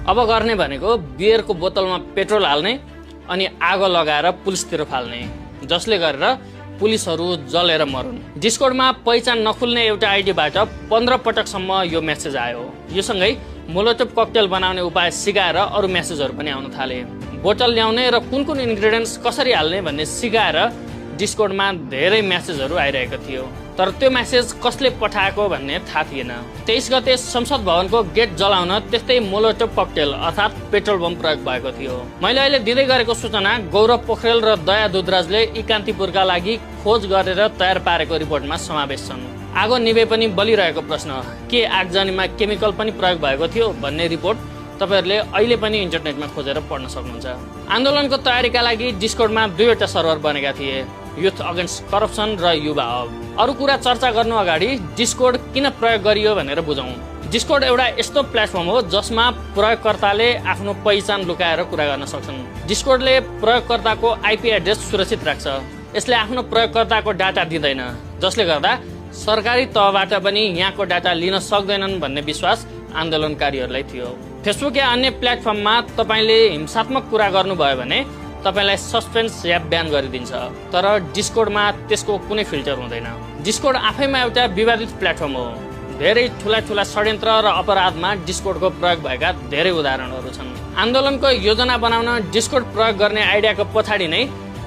अब गर्ने भनेको बियरको बोतलमा पेट्रोल हाल्ने अनि आगो लगाएर पुलिसतिर फाल्ने, जसले गरेर पुलिसहरू जलेर मरुन्। डिस्कर्डमा पहिचान नखुल्ने एउटा आइडीबाट 15 पटकसम्म यो मेसेज आयो। यो सँगै मोलोटोभ ककटेल बनाउने उपाय सिकाएर अरू मेसेजहरू पनि आउन थाले। बोतल ल्याउने र कुन कुन इन्ग्रेडियन्ट्स कसरी हाल्ने भन्ने सिकाएर डिस्कर्डमा धेरै मेसेजहरू आइरहेको थियो, तर त्यो मेसेज कसले पठाएको भन्ने थाहा थिएन। 23 गते संसद भवनको गेट जलाउन त्यस्तै मोलोटोभ ककटेल अर्थात् पेट्रोल बम प्रयोग भएको थियो। मैले अहिले दिँदै गरेको सूचना गौरव पोखरेल र दया दुधराजले इकान्तिपुरका लागि खोज गरेर तयार पारेको रिपोर्टमा समावेश छन्। आगो निभे पनि बलिरहेको प्रश्न, के आगजनीमा केमिकल पनि प्रयोग भएको थियो भन्ने रिपोर्ट तपाईहरुले अहिले पनि इन्टरनेटमा खोजेर पढ्न सक्नुहुन्छ। आन्दोलनको तयारीका लागि डिस्कर्डमा 2वटा सर्भर बनेका थिए, युथ अगेन्स्ट करप्सन र युवा हब। अरू कुरा चर्चा गर्नु अगाडि डिस्कर्ड किन प्रयोग गरियो भनेर बुझौँ। डिस्कर्ड एउटा यस्तो प्लेटफर्म हो जसमा प्रयोगकर्ताले आफ्नो पहिचान लुकाएर कुरा गर्न सक्छन्। डिस्कर्डले प्रयोगकर्ताको आइपी एड्रेस सुरक्षित राख्छ। यसले आफ्नो प्रयोगकर्ताको डाटा दिँदैन, जसले गर्दा सरकारी तहबाट पनि यहाँको डाटा लिन सक्दैनन् भन्ने विश्वास आन्दोलनकारीहरूलाई थियो। फेसबुक या अन्य प्लेटफर्ममा तपाईले हिंसात्मक कुरा गर्नुभयो भने तपाईलाई सस्पेन्स या ब्यान गरिदिन्छ, तर डिस्कर्डमा त्यसको कुनै फिल्टर हुँदैन। डिस्कर्ड आफैमा एउटा विवादित प्लेटफर्म हो। धेरै ठूला षड्यन्त्र र अपराधमा डिस्कर्डको प्रयोग भएका धेरै उदाहरणहरू छन्। आन्दोलनको योजना बनाउन डिस्कर्ड प्रयोग गर्ने आइडियाको पछाडि नै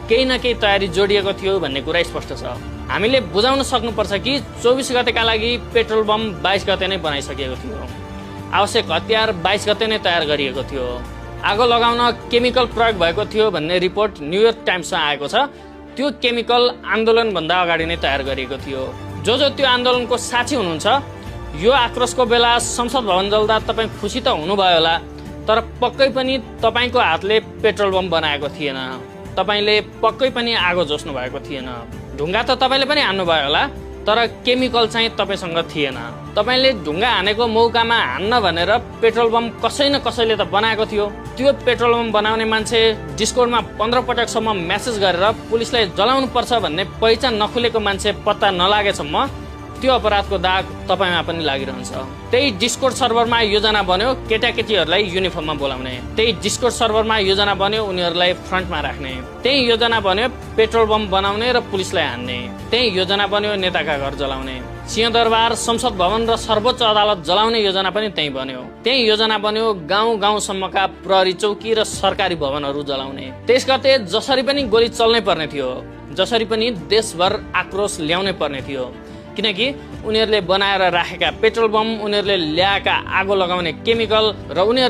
केही न केही तयारी जोडिएको थियो भन्ने कुरा स्पष्ट छ। हामीले बुझाउन सक्नुपर्छ कि 24 गतेका लागि पेट्रोल बम 22 गते नै बनाइसकेको थियो। आवश्यक हतियार 22 गते नै तयार गरिएको थियो। आगो लगाउन केमिकल प्रयोग भएको थियो भन्ने रिपोर्ट न्युयोर्क टाइम्समा आएको छ। त्यो केमिकल आन्दोलनभन्दा अगाडि नै तयार गरिएको थियो। जो त्यो आन्दोलनको साक्षी हुनुहुन्छ, यो आक्रोशको बेला संसद भवन जल्दा तपाईँ खुसी त हुनुभयो होला, तर पक्कै पनि तपाईँको हातले पेट्रोल बम बनाएको थिएन। तपाईँले पक्कै पनि आगो जोस्नु भएको थिएन। ढुङ्गा त तपाईँले पनि हान्नुभयो होला, तर केमिकल चाहिँ तपाईसँग थिएन। तपाईले ढुङ्गा हानेको मौकामा हान्न भनेर पेट्रोल बम कसै न कसैले त बनाएको थियो। त्यो पेट्रोल बम बनाउने मान्छे डिस्कर्डमा 15 पटकसम्म मेसेज गरेर पुलिसलाई जलाउनु पर्छ भन्ने पहिचान नखुलेको मान्छे पत्ता नलागेसम्म त्यो अपराधको दाग तपाईमा पनि लागिरहन्छ। त्यही डिस्कर्ड सर्भरमा योजना बन्यो केटाकेटीहरूलाई युनिफर्ममा बोलाउने। त्यही डिस्कर्ड सर्भरमा योजना बन्यो उनीहरूलाई फ्रन्टमा राख्ने। त्यही योजना बन्यो पेट्रोल बम बनाउने र पुलिसलाई हान्ने। त्यही योजना बन्यो नेताका घर जलाउने। सिंहदरबार, संसद भवन र सर्वोच्च अदालत जलाउने योजना पनि त्यही बन्यो। त्यही योजना बन्यो गाउँगाउँसम्मका प्रहरी चौकी र सरकारी भवनहरू जलाउने। त्यस गते जसरी पनि गोली चल्नै पर्ने थियो, जसरी पनि देशभर आक्रोश ल्याउनै पर्ने थियो, किनकि उनीहरूले बनाएर राखेका पेट्रोल बम, उनीहरूले ल्याएका आगो लगाउने केमिकल र उनीहरूले